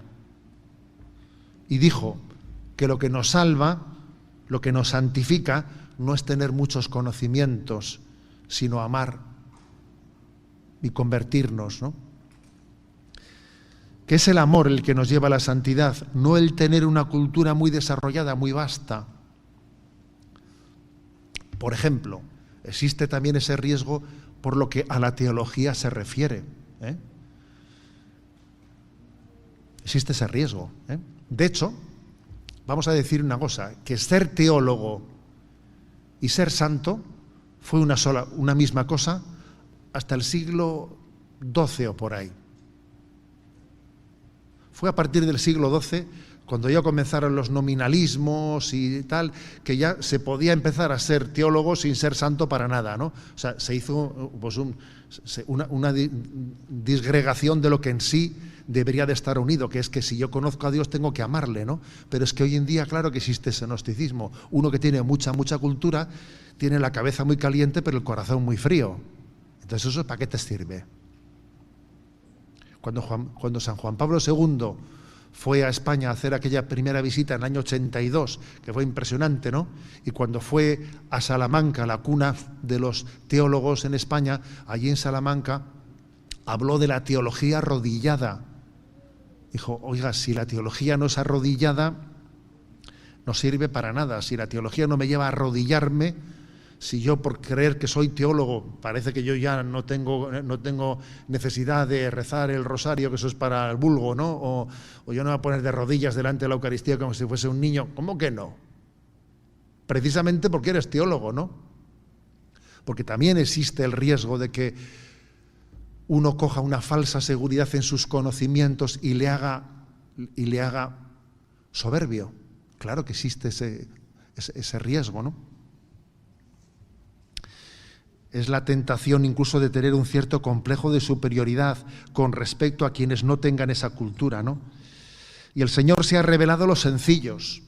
y dijo que lo que nos salva, lo que nos santifica, no es tener muchos conocimientos, sino amar y convertirnos, ¿no? Que es el amor el que nos lleva a la santidad, no el tener una cultura muy desarrollada, muy vasta. Por ejemplo, existe también ese riesgo por lo que a la teología se refiere, ¿eh? Existe ese riesgo, ¿eh? De hecho, vamos a decir una cosa, que ser teólogo y ser santo fue una misma cosa hasta el siglo XII o por ahí. Fue a partir del siglo XII, cuando ya comenzaron los nominalismos y tal, que ya se podía empezar a ser teólogo sin ser santo para nada, ¿no? O sea, se hizo pues, una disgregación de lo que en sí debería de estar unido, que es que si yo conozco a Dios tengo que amarle, ¿no? Pero es que hoy en día, claro que existe ese gnosticismo. Uno que tiene mucha cultura, tiene la cabeza muy caliente, pero el corazón muy frío. Entonces, ¿eso para qué te sirve? Cuando San Juan Pablo II fue a España a hacer aquella primera visita en el año 82, que fue impresionante, ¿no? Y cuando fue a Salamanca, la cuna de los teólogos en España, allí en Salamanca, habló de la teología arrodillada. Dijo, oiga, si la teología no es arrodillada, no sirve para nada. Si la teología no me lleva a arrodillarme, si yo por creer que soy teólogo, parece que yo ya no tengo necesidad de rezar el rosario, que eso es para el vulgo, ¿no? O yo no me voy a poner de rodillas delante de la Eucaristía como si fuese un niño. ¿Cómo que no? Precisamente porque eres teólogo, ¿no? Porque también existe el riesgo de que uno coja una falsa seguridad en sus conocimientos y le haga soberbio. Claro que existe ese riesgo, ¿no? Es la tentación incluso de tener un cierto complejo de superioridad con respecto a quienes no tengan esa cultura, ¿no? Y el Señor se ha revelado a los sencillos.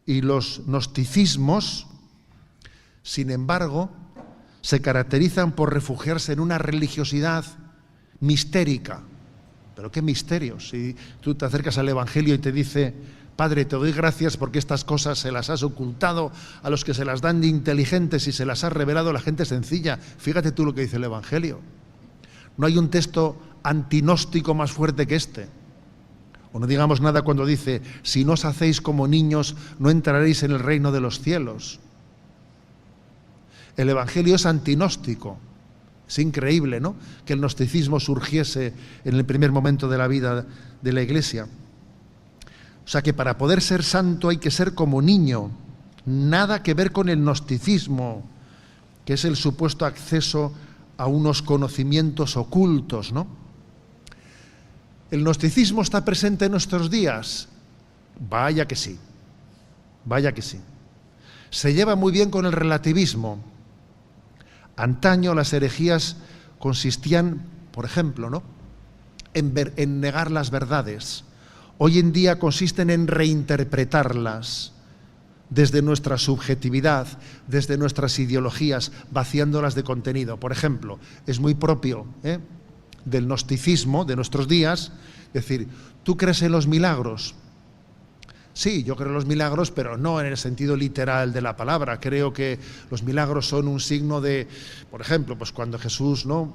Y los gnosticismos, sin embargo, se caracterizan por refugiarse en una religiosidad mistérica. ¿Pero qué misterios? Si tú te acercas al Evangelio y te dice, Padre, te doy gracias porque estas cosas se las has ocultado a los que se las dan de inteligentes y se las has revelado a la gente sencilla. Fíjate tú lo que dice el Evangelio. No hay un texto antinóstico más fuerte que este. O no digamos nada cuando dice, si no os hacéis como niños, no entraréis en el reino de los cielos. El Evangelio es antinóstico. Es increíble, ¿no?, que el gnosticismo surgiese en el primer momento de la vida de la Iglesia. O sea que para poder ser santo hay que ser como niño. Nada que ver con el gnosticismo, que es el supuesto acceso a unos conocimientos ocultos, ¿no? ¿El gnosticismo está presente en nuestros días? Vaya que sí. Vaya que sí. Se lleva muy bien con el relativismo. Antaño las herejías consistían, por ejemplo, ¿no?, en negar las verdades. Hoy en día consisten en reinterpretarlas desde nuestra subjetividad, desde nuestras ideologías, vaciándolas de contenido. Por ejemplo, es muy propio del gnosticismo de nuestros días decir, ¿tú crees en los milagros? Sí, yo creo en los milagros, pero no en el sentido literal de la palabra. Creo que los milagros son un signo de, por ejemplo, pues cuando Jesús, ¿no?,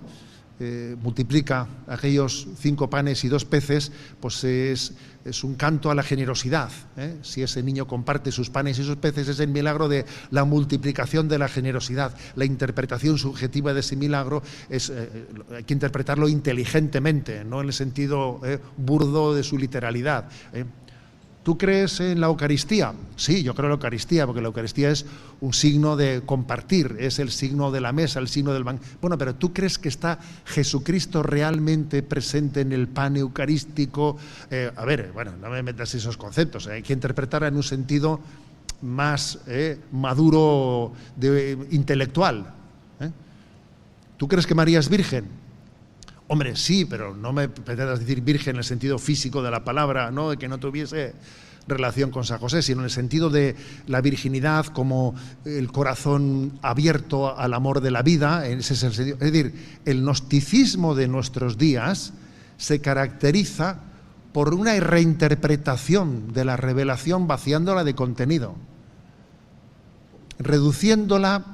multiplica aquellos 5 panes y 2 peces, pues es un canto a la generosidad, ¿eh? Si ese niño comparte sus panes y sus peces, es el milagro de la multiplicación de la generosidad. La interpretación subjetiva de ese milagro hay que interpretarlo inteligentemente, no en el sentido burdo de su literalidad, ¿Tú crees en la Eucaristía? Sí, yo creo en la Eucaristía, porque la Eucaristía es un signo de compartir, es el signo de la mesa, el signo del banquete. Bueno, pero ¿tú crees que está Jesucristo realmente presente en el pan eucarístico? No me metas esos conceptos, hay que interpretarla en un sentido más maduro, intelectual. ¿Tú crees que María es virgen? Hombre, sí, pero no me pretendas decir virgen en el sentido físico de la palabra, ¿no? De que no tuviese relación con San José, sino en el sentido de la virginidad como el corazón abierto al amor de la vida. Ese es el sentido. Es decir, el gnosticismo de nuestros días se caracteriza por una reinterpretación de la revelación, vaciándola de contenido, reduciéndola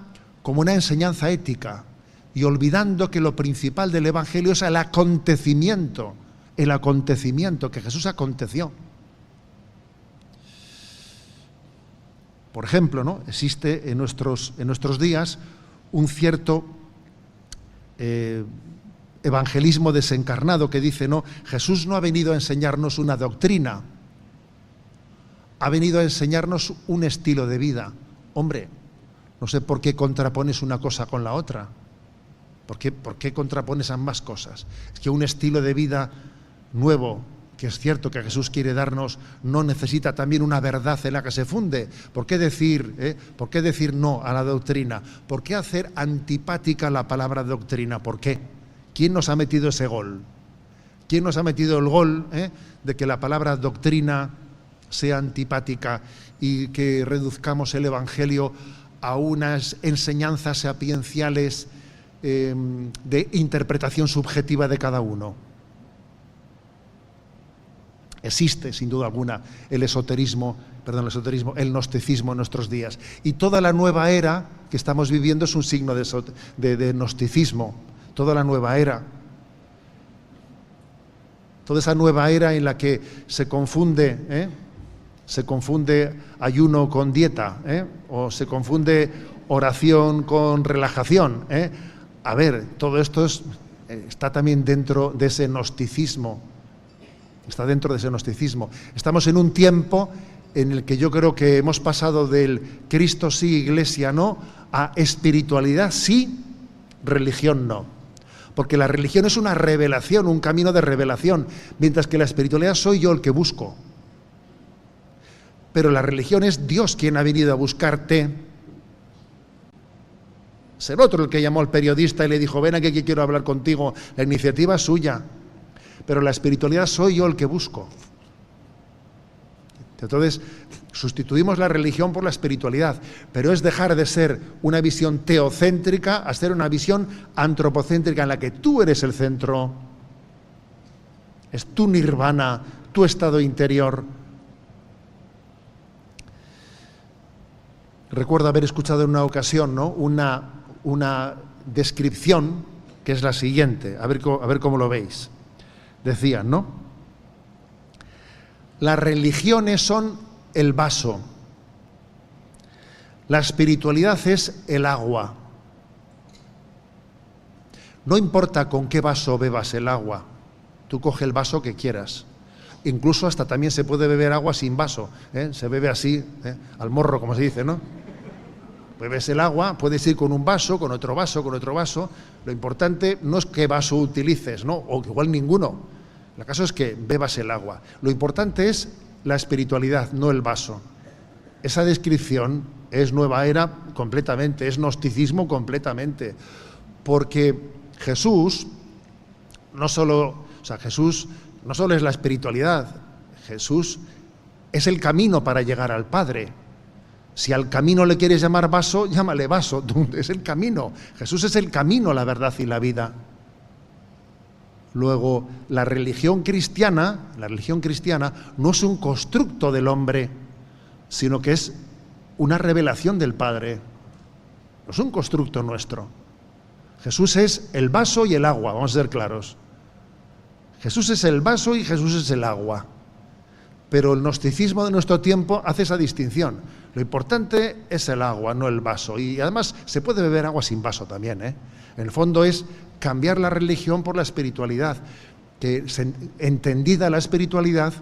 como una enseñanza ética, y olvidando que lo principal del Evangelio es el acontecimiento que Jesús aconteció. Por ejemplo, ¿no? Existe en nuestros días un cierto evangelismo desencarnado que dice, no, Jesús no ha venido a enseñarnos una doctrina, ha venido a enseñarnos un estilo de vida. Hombre, no sé por qué contrapones una cosa con la otra. ¿Por qué contrapones ambas cosas? Es que un estilo de vida nuevo, que es cierto que Jesús quiere darnos, no necesita también una verdad en la que se funde. ¿Por qué decir no a la doctrina? ¿Por qué hacer antipática la palabra doctrina? ¿Por qué? ¿Quién nos ha metido ese gol? ¿Quién nos ha metido el gol de que la palabra doctrina sea antipática y que reduzcamos el Evangelio a unas enseñanzas sapienciales de interpretación subjetiva de cada uno? Existe, sin duda alguna, el gnosticismo en nuestros días. Y toda la nueva era que estamos viviendo es un signo de gnosticismo. Toda la nueva era. Toda esa nueva era en la que se confunde ayuno con dieta, o se confunde oración con relajación. A ver, todo esto está también dentro de ese gnosticismo. Está dentro de ese gnosticismo. Estamos en un tiempo en el que yo creo que hemos pasado del Cristo sí, Iglesia no, a espiritualidad sí, religión no. Porque la religión es una revelación, un camino de revelación, mientras que la espiritualidad soy yo el que busco. Pero la religión es Dios quien ha venido a buscarte. Es el otro el que llamó al periodista y le dijo, ven aquí que quiero hablar contigo. La iniciativa es suya, pero la espiritualidad soy yo el que busco. Entonces, sustituimos la religión por la espiritualidad, pero es dejar de ser una visión teocéntrica a ser una visión antropocéntrica en la que tú eres el centro. Es tu nirvana, tu estado interior. Recuerdo haber escuchado en una ocasión, ¿no?, una descripción que es la siguiente, a ver cómo lo veis. Decían, ¿no? Las religiones son el vaso, la espiritualidad es el agua. No importa con qué vaso bebas el agua, tú coge el vaso que quieras. Incluso hasta también se puede beber agua sin vaso, se bebe así, al morro, como se dice, ¿no? Bebes el agua, puedes ir con un vaso, con otro vaso, con otro vaso. Lo importante no es qué vaso utilices, ¿no? O igual ninguno. El caso es que bebas el agua. Lo importante es la espiritualidad, no el vaso. Esa descripción es nueva era completamente, es gnosticismo completamente. Porque Jesús no solo es la espiritualidad, Jesús es el camino para llegar al Padre. Si al camino le quieres llamar vaso, llámale vaso, es el camino. Jesús es el camino, la verdad y la vida. Luego, la religión cristiana no es un constructo del hombre, sino que es una revelación del Padre. No es un constructo nuestro. Jesús es el vaso y el agua, vamos a ser claros. Jesús es el vaso y Jesús es el agua. Pero el gnosticismo de nuestro tiempo hace esa distinción. Lo importante es el agua, no el vaso. Y además se puede beber agua sin vaso también, En el fondo es cambiar la religión por la espiritualidad. Que entendida la espiritualidad,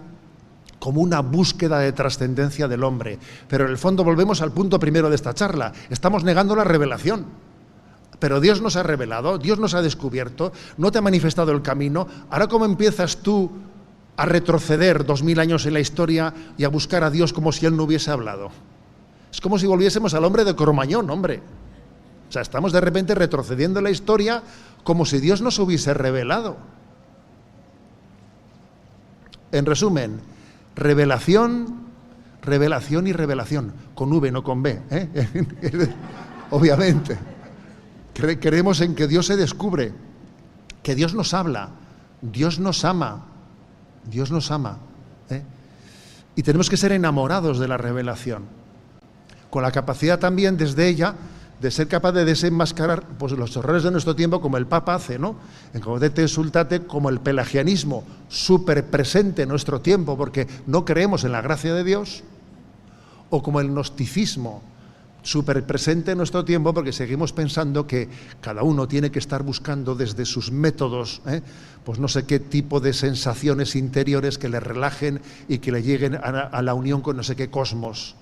como una búsqueda de trascendencia del hombre. Pero en el fondo volvemos al punto primero de esta charla. Estamos negando la revelación. Pero Dios nos ha revelado, Dios nos ha descubierto, no te ha manifestado el camino. Ahora, ¿cómo empiezas tú a retroceder 2000 años en la historia y a buscar a Dios como si Él no hubiese hablado? Es como si volviésemos al hombre de Cromañón, hombre. O sea, estamos de repente retrocediendo en la historia como si Dios nos hubiese revelado. En resumen, revelación, revelación y revelación. Con V, no con B, ¿eh? Obviamente. Creemos en que Dios se descubre, que Dios nos habla, Dios nos ama, Dios nos ama, ¿eh? Y tenemos que ser enamorados de la revelación, con la capacidad también desde ella de ser capaz de desenmascarar pues, los errores de nuestro tiempo, como el Papa hace, ¿no? En Gaudete Sultate, como el pelagianismo, súper presente en nuestro tiempo, porque no creemos en la gracia de Dios, o como el gnosticismo, súper presente en nuestro tiempo, porque seguimos pensando que cada uno tiene que estar buscando desde sus métodos, pues no sé qué tipo de sensaciones interiores que le relajen y que le lleguen a la unión con no sé qué cosmos,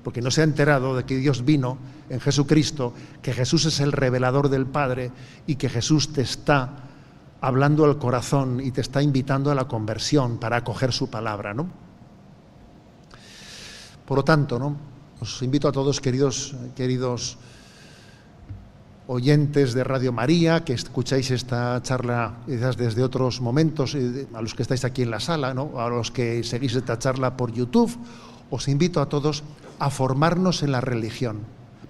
porque no se ha enterado de que Dios vino en Jesucristo, que Jesús es el revelador del Padre y que Jesús te está hablando al corazón y te está invitando a la conversión para acoger su palabra, ¿no? Por lo tanto, ¿no?, os invito a todos, queridos oyentes de Radio María, que escucháis esta charla quizás desde otros momentos, a los que estáis aquí en la sala, ¿no?, a los que seguís esta charla por YouTube, os invito a todos a formarnos en la religión,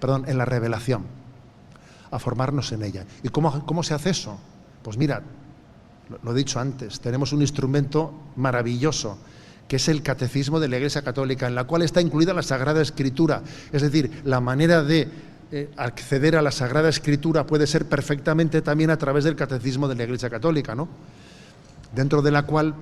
en la revelación, a formarnos en ella. ¿Y cómo se hace eso? Pues mirad, lo he dicho antes, tenemos un instrumento maravilloso, que es el Catecismo de la Iglesia Católica, en la cual está incluida la Sagrada Escritura. Es decir, la manera de acceder a la Sagrada Escritura puede ser perfectamente también a través del Catecismo de la Iglesia Católica, ¿no?, dentro de la cual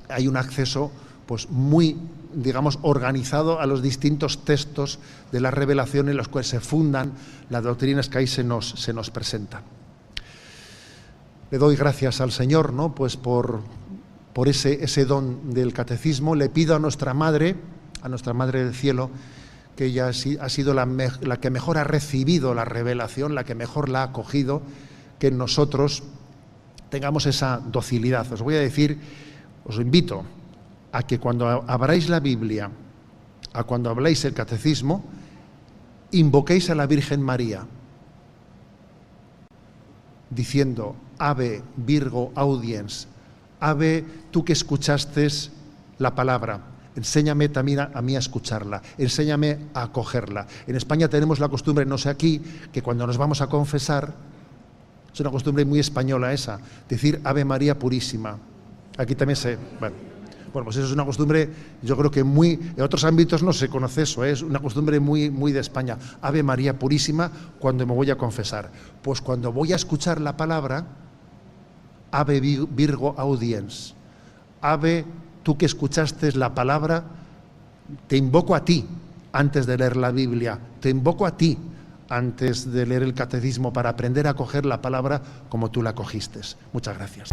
hay un acceso pues muy, digamos, organizado a los distintos textos de la revelación en los cuales se fundan las doctrinas que ahí se nos presentan. Le doy gracias al Señor, ¿no?, pues por ese don del catecismo. Le pido a nuestra Madre del Cielo, que ella ha sido la que mejor ha recibido la revelación, la que mejor la ha acogido, que nosotros tengamos esa docilidad. Os invito a que cuando abráis la Biblia, cuando habláis el catecismo, invoquéis a la Virgen María, diciendo: Ave Virgo Audiens, Ave, tú que escuchaste la palabra, enséñame también a mí a escucharla, enséñame a acogerla. En España tenemos la costumbre, no sé aquí, que cuando nos vamos a confesar, es una costumbre muy española esa, decir Ave María Purísima. Aquí también bueno, pues eso es una costumbre, yo creo que en otros ámbitos no se conoce eso, es una costumbre muy, muy de España. Ave María Purísima cuando me voy a confesar. Pues cuando voy a escuchar la palabra, Ave Virgo Audiens, Ave, tú que escuchaste la palabra, te invoco a ti antes de leer la Biblia, te invoco a ti antes de leer el catecismo, para aprender a coger la palabra como tú la cogiste. Muchas gracias.